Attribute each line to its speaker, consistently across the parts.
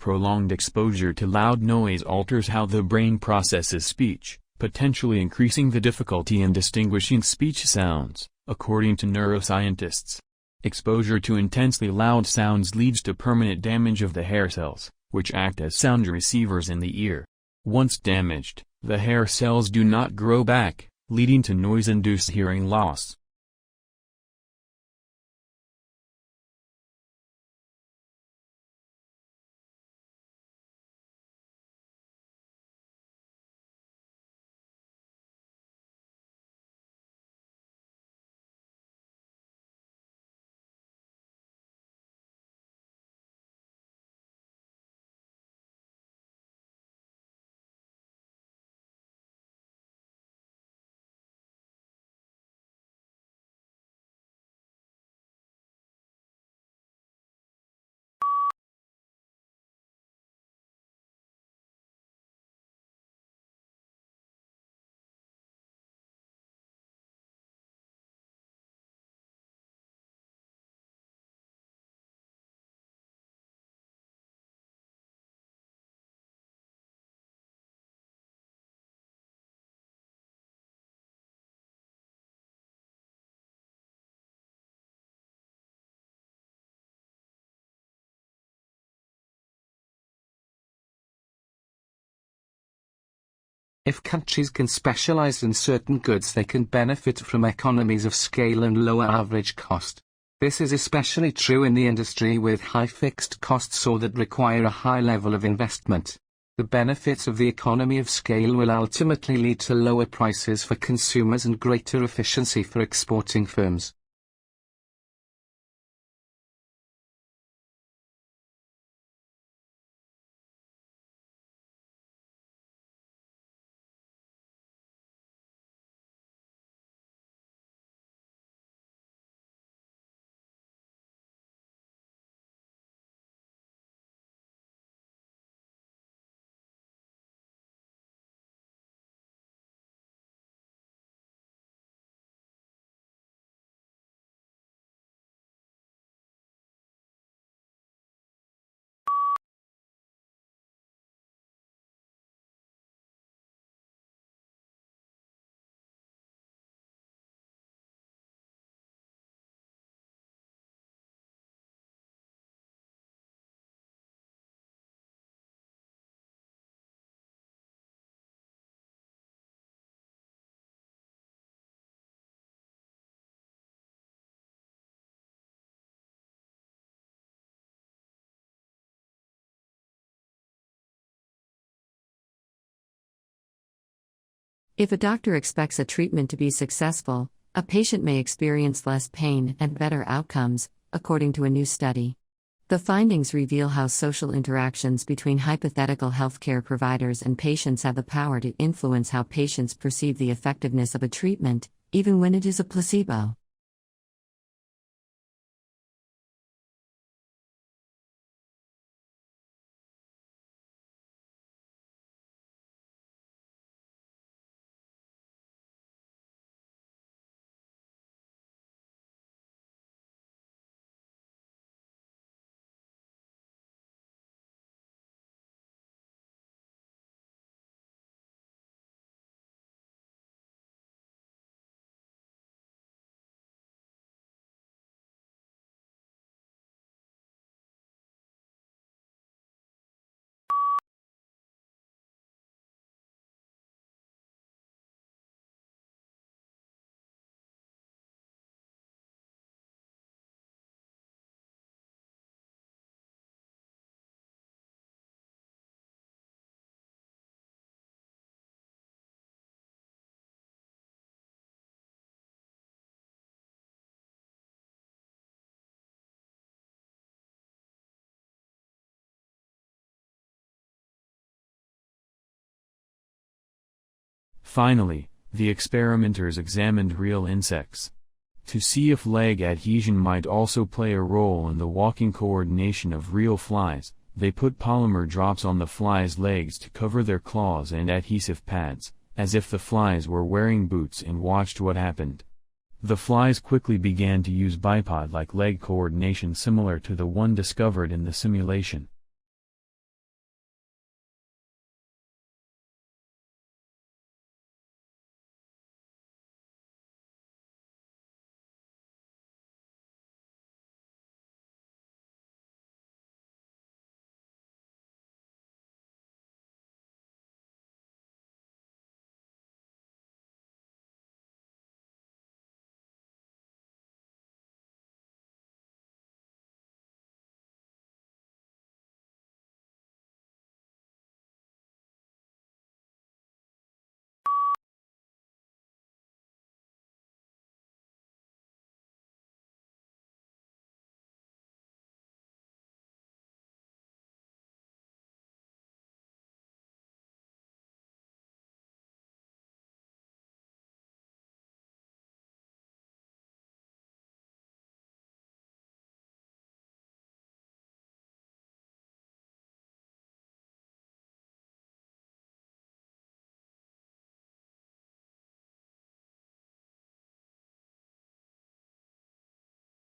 Speaker 1: prolonged exposure to loud noise alters how the brain processes speech, potentially increasing the difficulty in distinguishing speech sounds, according to neuroscientists. Exposure to intensely loud sounds leads to permanent damage of the hair cells, which act as sound receivers in the ear. Once damaged, the hair cells do not grow back, leading to noise-induced hearing loss.
Speaker 2: If countries can specialize in certain goods, they can benefit from economies of scale and lower average cost. This is especially true in the industry with high fixed costs or that require a high level of investment. The benefits of the economy of scale will ultimately lead to lower prices for consumers and greater efficiency for exporting firms.
Speaker 3: If a doctor expects a treatment to be successful, a patient may experience less pain and better outcomes, according to a new study. The findings reveal how social interactions between hypothetical healthcare providers and patients have the power to influence how patients perceive the effectiveness of a treatment, even when it is a placebo.
Speaker 1: Finally, the experimenters examined real insects. To see if leg adhesion might also play a role in the walking coordination of real flies, they put polymer drops on the flies' legs to cover their claws and adhesive pads, as if the flies were wearing boots, and watched what happened. The flies quickly began to use bipod-like leg coordination similar to the one discovered in the simulation.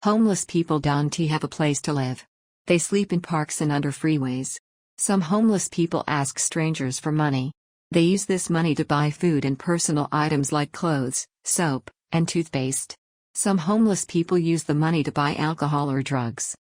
Speaker 3: Homeless people don't have a place to live. They sleep in parks and under freeways. Some homeless people ask strangers for money. They use this money to buy food and personal items like clothes, soap, and toothpaste. Some homeless people use the money to buy alcohol or drugs.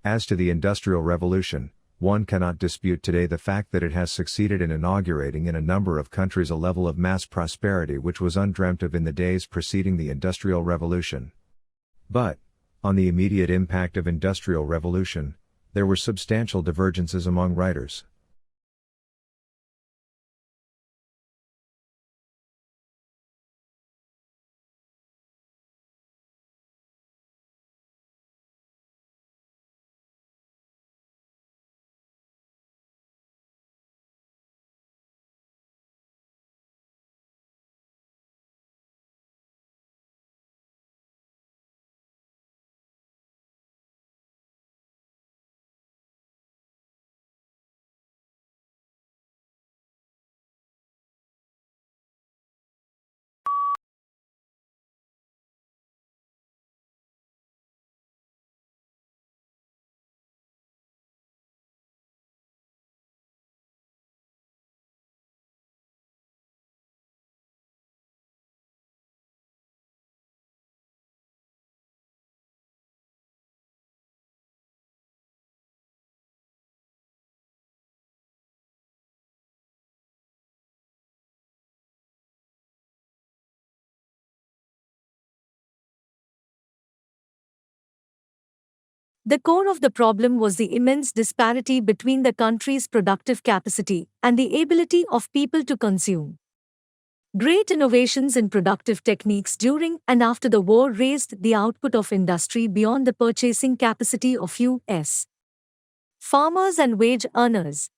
Speaker 4: As to the Industrial Revolution, one cannot dispute today the fact that it has succeeded in inaugurating in a number of countries a level of mass prosperity which was undreamt of in the days preceding the Industrial Revolution. But, on the immediate impact of Industrial Revolution, there were substantial divergences among writers.
Speaker 5: The core of the problem was the immense disparity between the country's productive capacity and the ability of people to consume. Great innovations in productive techniques during and after the war raised the output of industry beyond the purchasing capacity of U.S. farmers and wage earners.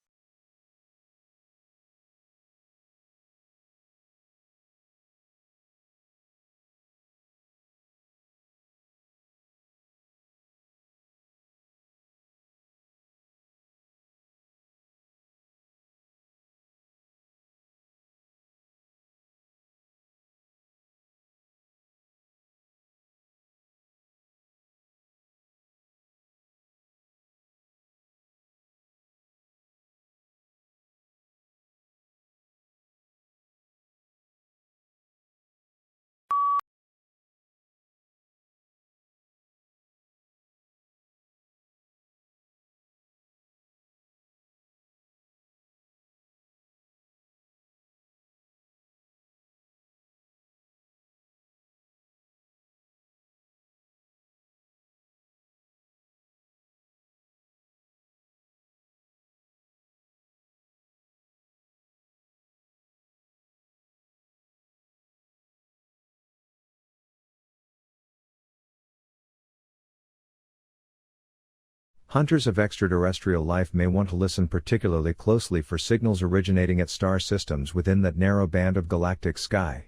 Speaker 4: Hunters of extraterrestrial life may want to listen particularly closely for signals originating at star systems within that narrow band of galactic sky.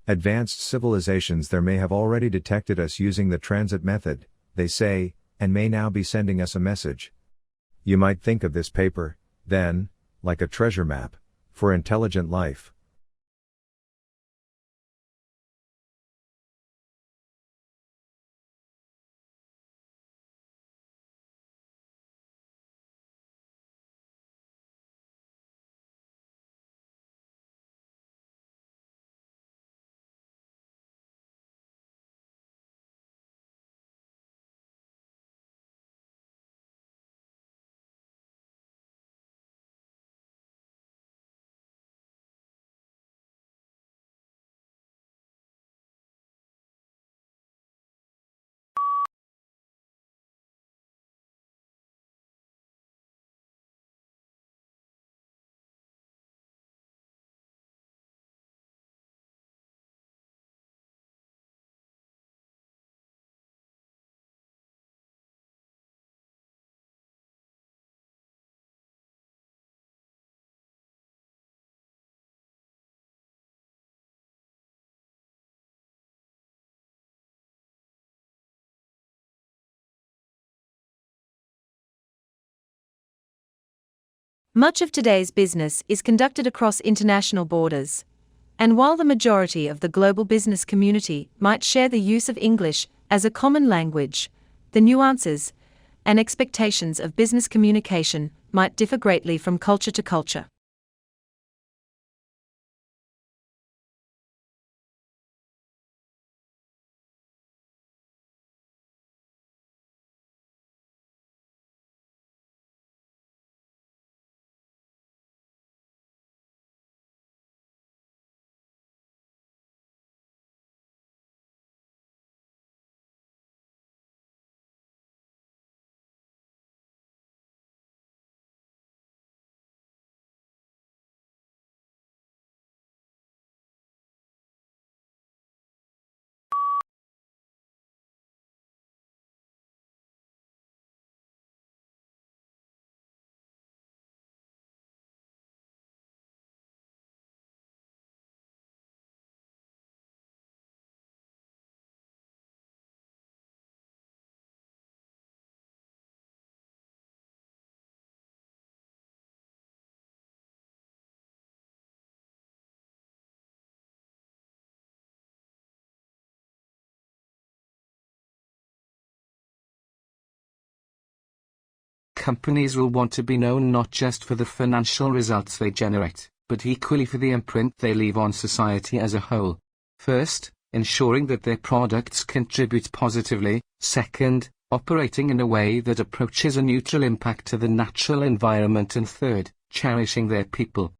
Speaker 4: Advanced civilizations there may have already detected us using the transit method, they say, and may now be sending us a message. You might think of this paper, then, like a treasure map, for intelligent life.
Speaker 6: Much of today's business is conducted across international borders. And while the majority of the global business community might share the use of English as a common language, the nuances and expectations of business communication might differ greatly from culture to culture.
Speaker 2: Companies will want to be known not just for the financial results they generate, but equally for the imprint they leave on society as a whole. First, ensuring that their products contribute positively. Second, operating in a way that approaches a neutral impact to the natural environment. And third, cherishing their people.